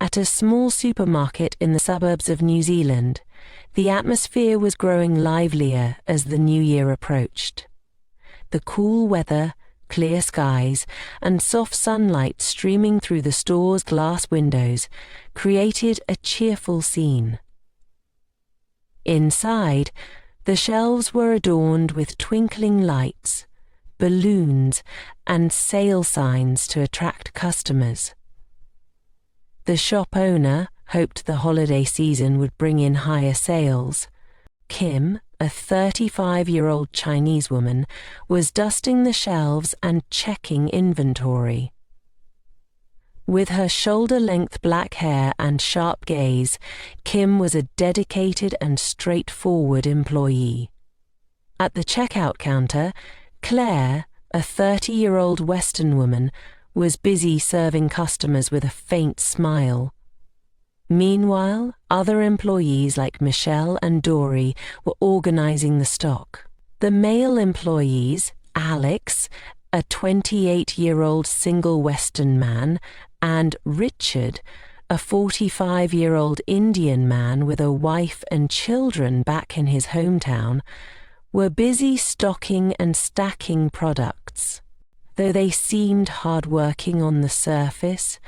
At a small supermarket in the suburbs of New Zealand, the atmosphere was growing livelier as the new year approached. The cool weather, clear skies, and soft sunlight streaming through the store's glass windows created a cheerful scene. Inside, the shelves were adorned with twinkling lights, balloons, and sale signs to attract customers. The shop owner hoped the holiday season would bring in higher sales. Kim, a 35-year-old Chinese woman, was dusting the shelves and checking inventory. With her shoulder-length black hair and sharp gaze, Kim was a dedicated and straightforward employee. At the checkout counter, Claire, a 30-year-old Western woman, was busy serving customers with a faint smile. Meanwhile, other employees like Michelle and Dory were organizing the stock. The male employees, Alex, a 28-year-old single Western man, and Richard, a 45-year-old Indian man with a wife and children back in his hometown, were busy stocking and stacking products. Though they seemed hard-working on the surface,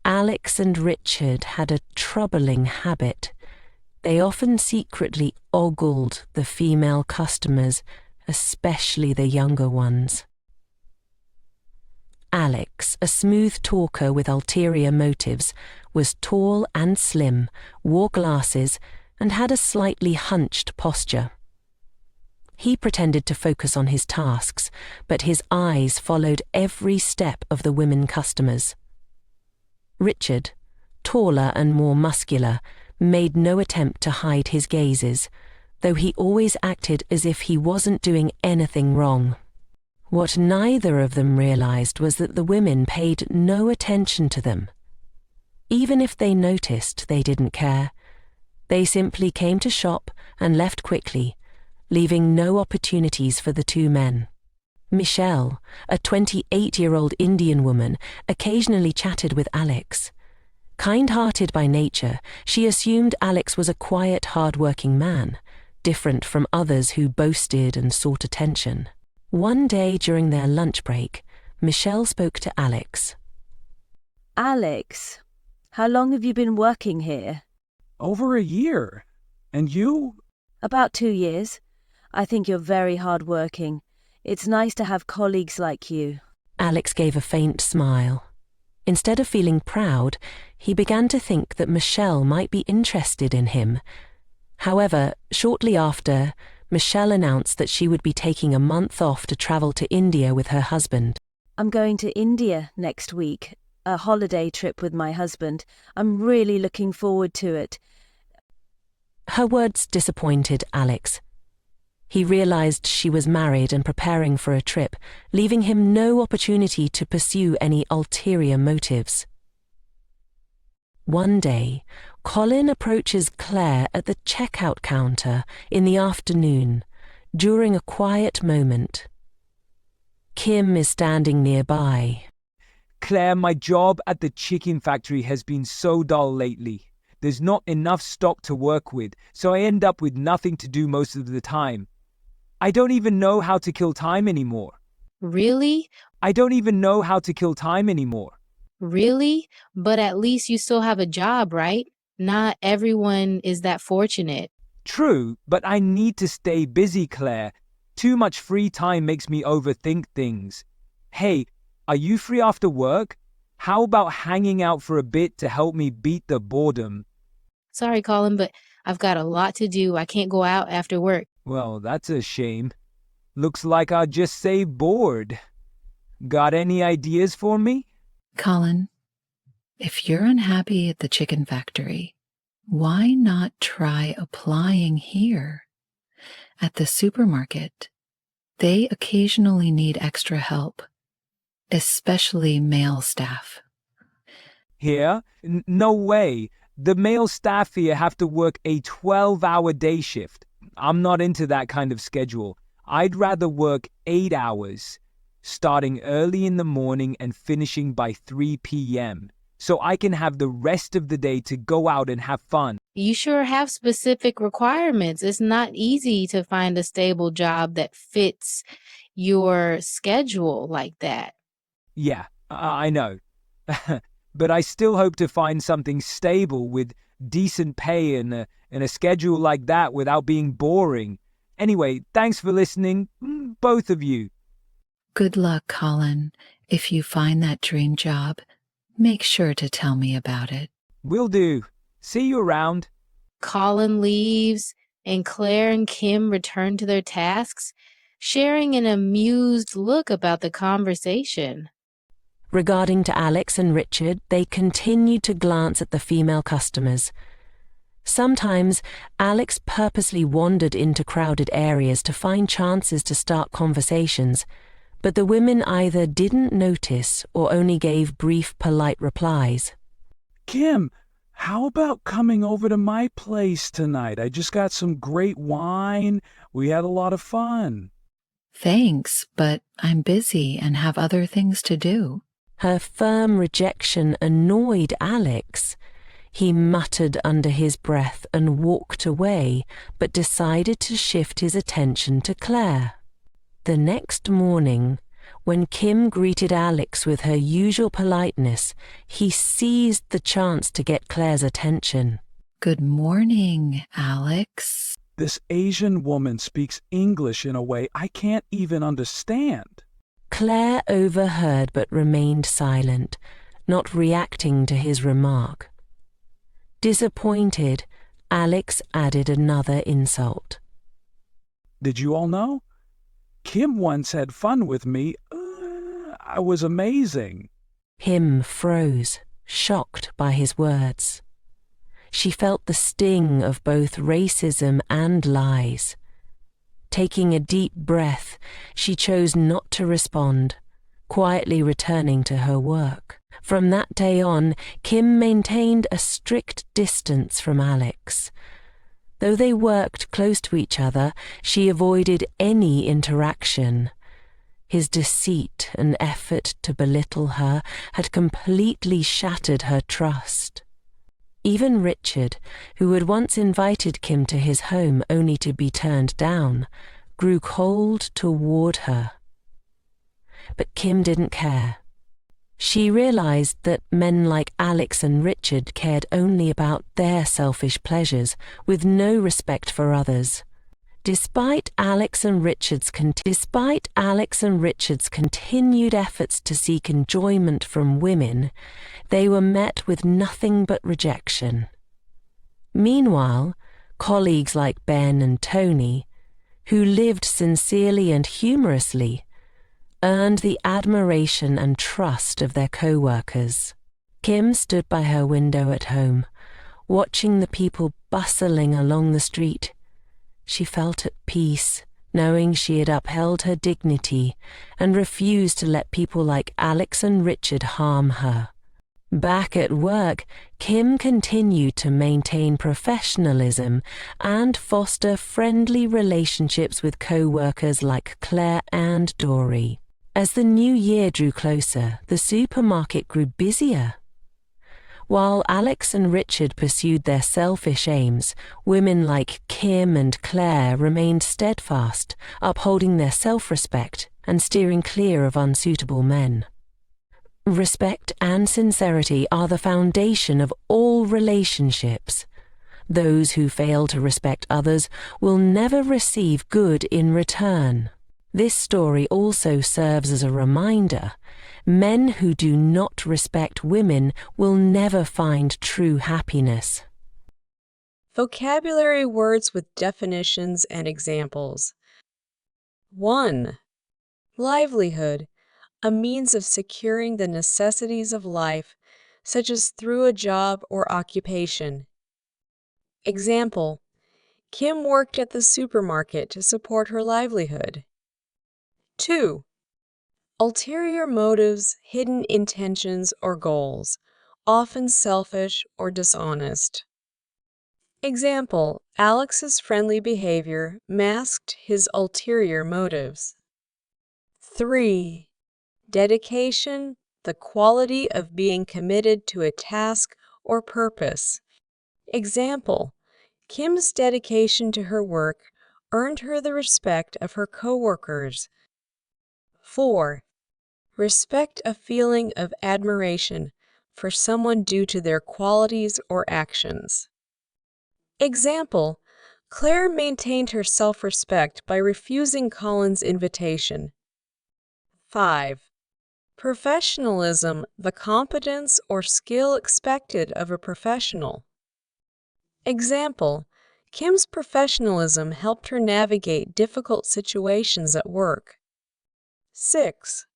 Alex and Richard had a troubling habit. They often secretly ogled the female customers, especially the younger ones. Alex, a smooth talker with ulterior motives, was tall and slim, wore glasses, and had a slightly hunched posture. He pretended to focus on his tasks, but his eyes followed every step of the women customers. Richard, taller and more muscular, made no attempt to hide his gazes, though he always acted as if he wasn't doing anything wrong. What neither of them realized was that the women paid no attention to them. Even if they noticed, they didn't care. They simply came to shop and left quickly, leaving no opportunities for the two men. Michelle, a 28-year-old Indian woman, occasionally chatted with Alex. Kind-hearted by nature, she assumed Alex was a quiet, hard-working man, different from others who boasted and sought attention. One day during their lunch break, Michelle spoke to Alex. Alex, how long have you been working here? Over a year. And you? About 2 years. I think you're very hard-working. It's nice to have colleagues like you. Alex gave a faint smile. Instead of feeling proud, he began to think that Michelle might be interested in him. However, shortly after, Michelle announced that she would be taking a month off to travel to India with her husband. I'm going to India next week, a holiday trip with my husband. I'm really looking forward to it. Her words disappointed Alex. He realized she was married and preparing for a trip, leaving him no opportunity to pursue any ulterior motives. One day, Colin approaches Claire at the checkout counter in the afternoon, during a quiet moment. Kim is standing nearby. Claire, my job at the chicken factory has been so dull lately. There's not enough stock to work with, so I end up with nothing to do most of the time. I don't even know how to kill time anymore. Really? I don't even know how to kill time anymore. Really? But at least you still have a job, right? Not everyone is that fortunate. True, but I need to stay busy, Claire. Too much free time makes me overthink things. Hey, are you free after work? How about hanging out for a bit to help me beat the boredom? Sorry, Colin, but I've got a lot to do. I can't go out after work. Well, that's a shame. Looks like I'll just say bored. Got any ideas for me? Colin, if you're unhappy at the chicken factory, why not try applying here? At the supermarket, they occasionally need extra help, especially male staff. Here? No way. The male staff here have to work a 12-hour day shift. I'm not into that kind of schedule. I'd rather work 8 hours, starting early in the morning and finishing by 3 p.m., so I can have the rest of the day to go out and have fun. You sure have specific requirements. It's not easy to find a stable job that fits your schedule like that. Yeah, I know. But I still hope to find something stable with decent pay and a schedule like that without being boring. Anyway, thanks for listening, both of you. Good luck, Colin. If you find that dream job, make sure to tell me about it. Will do. See you around. Colin leaves, and Claire and Kim return to their tasks, sharing an amused look about the conversation. Regarding to Alex and Richard, they continued to glance at the female customers. Sometimes, Alex purposely wandered into crowded areas to find chances to start conversations, but the women either didn't notice or only gave brief, polite replies. Kim, how about coming over to my place tonight? I just got some great wine. We had a lot of fun. Thanks, but I'm busy and have other things to do. Her firm rejection annoyed Alex. He muttered under his breath and walked away, but decided to shift his attention to Claire. The next morning, when Kim greeted Alex with her usual politeness, he seized the chance to get Claire's attention. Good morning, Alex. This Asian woman speaks English in a way I can't even understand. Claire overheard but remained silent, not reacting to his remark. Disappointed, Alex added another insult. Did you all know? Kim once had fun with me. I was amazing. Kim froze, shocked by his words. She felt the sting of both racism and lies. Taking a deep breath, she chose not to respond, quietly returning to her work. From that day on, Kim maintained a strict distance from Alex. Though they worked close to each other, she avoided any interaction. His deceit and effort to belittle her had completely shattered her trust. Even Richard, who had once invited Kim to his home only to be turned down, grew cold toward her. But Kim didn't care. She realized that men like Alex and Richard cared only about their selfish pleasures, with no respect for others. Despite Alex and Richard's continued efforts to seek enjoyment from women, they were met with nothing but rejection. Meanwhile, colleagues like Ben and Tony, who lived sincerely and humorously, earned the admiration and trust of their co-workers. Kim stood by her window at home, watching the people bustling along the street. She felt at peace, knowing she had upheld her dignity and refused to let people like Alex and Richard harm her. Back at work, Kim continued to maintain professionalism and foster friendly relationships with co-workers like Claire and Dory. As the new year drew closer, the supermarket grew busier. While Alex and Richard pursued their selfish aims, women like Kim and Claire remained steadfast, upholding their self-respect and steering clear of unsuitable men. Respect and sincerity are the foundation of all relationships. Those who fail to respect others will never receive good in return. This story also serves as a reminder: men who do not respect women will never find true happiness. Vocabulary words with definitions and examples. 1. Livelihood, a means of securing the necessities of life, such as through a job or occupation. Example: Kim worked at the supermarket to support her livelihood. 2. Ulterior motives, hidden intentions or goals, often selfish or dishonest. Example: Alex's friendly behavior masked his ulterior motives. 3. Dedication, the quality of being committed to a task or purpose. Example, Kim's dedication to her work earned her the respect of her coworkers. 4. Respect a feeling of admiration for someone due to their qualities or actions. Example, Claire maintained her self-respect by refusing Colin's invitation. 5. Professionalism, the competence or skill expected of a professional. Example, Kim's professionalism helped her navigate difficult situations at work. 6.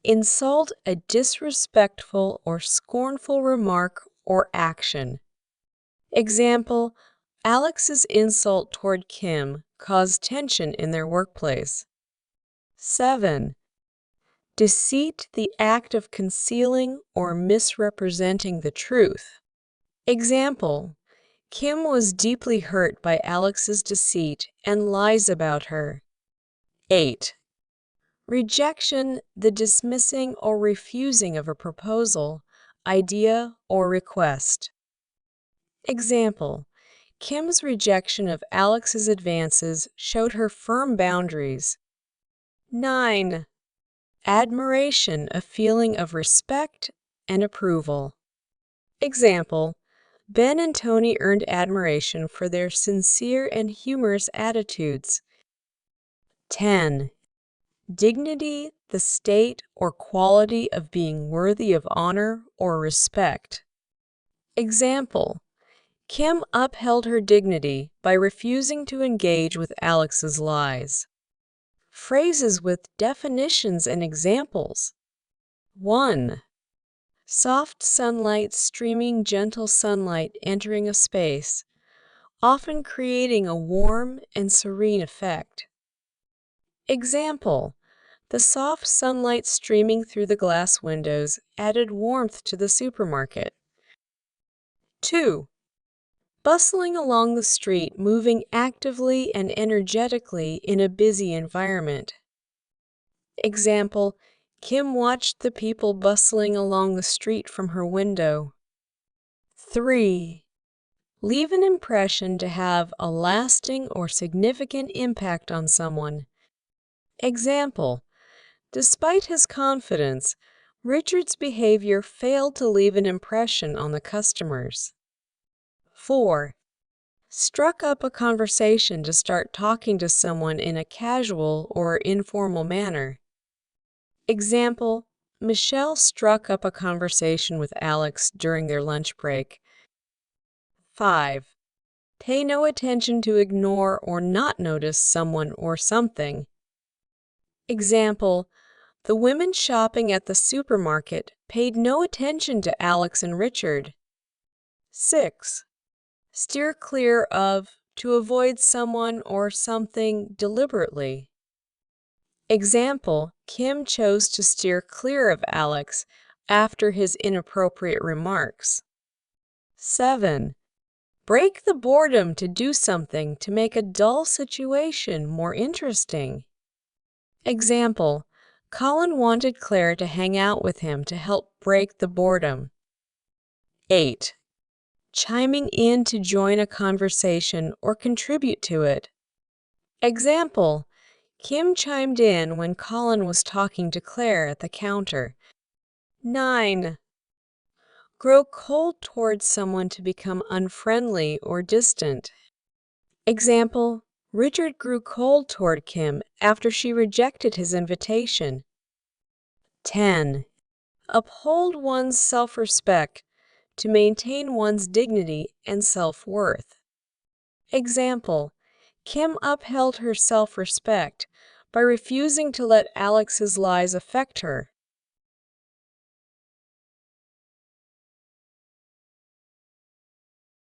Insult a disrespectful or scornful remark or action. Example, Alex's insult toward Kim caused tension in their workplace. 7. Deceit, the act of concealing or misrepresenting the truth. Example, Kim was deeply hurt by Alex's deceit and lies about her. 8. Rejection, the dismissing or refusing of a proposal, idea, or request. Example, Kim's rejection of Alex's advances showed her firm boundaries. 9. Admiration, a feeling of respect and approval. Example, Ben and Tony earned admiration for their sincere and humorous attitudes. 10. Dignity, the state or quality of being worthy of honor or respect. Example, Kim upheld her dignity by refusing to engage with Alex's lies. Phrases with definitions and examples. 1. Soft sunlight streaming, gentle sunlight entering a space, often creating a warm and serene effect. Example, the soft sunlight streaming through the glass windows added warmth to the supermarket. 2. Bustling along the street, moving actively and energetically in a busy environment. Example, Kim watched the people bustling along the street from her window. 3. Leave an impression to have a lasting or significant impact on someone. Example, despite his confidence, Richard's behavior failed to leave an impression on the customers. 4. Struck up a conversation to start talking to someone in a casual or informal manner. Example, Michelle struck up a conversation with Alex during their lunch break. 5. Pay no attention to ignore or not notice someone or something. Example, the women shopping at the supermarket paid no attention to Alex and Richard. 6. Steer clear of, to avoid someone or something deliberately. Example, Kim chose to steer clear of Alex after his inappropriate remarks. 7. Break the boredom to do something to make a dull situation more interesting. Example, Colin wanted Claire to hang out with him to help break the boredom. 8. Chiming in to join a conversation or contribute to it. Example, Kim chimed in when Colin was talking to Claire at the counter. 9. Grow cold towards someone to become unfriendly or distant. Example, Richard grew cold toward Kim after she rejected his invitation. 10. Uphold one's self-respect to maintain one's dignity and self-worth. Example, Kim upheld her self-respect by refusing to let Alex's lies affect her.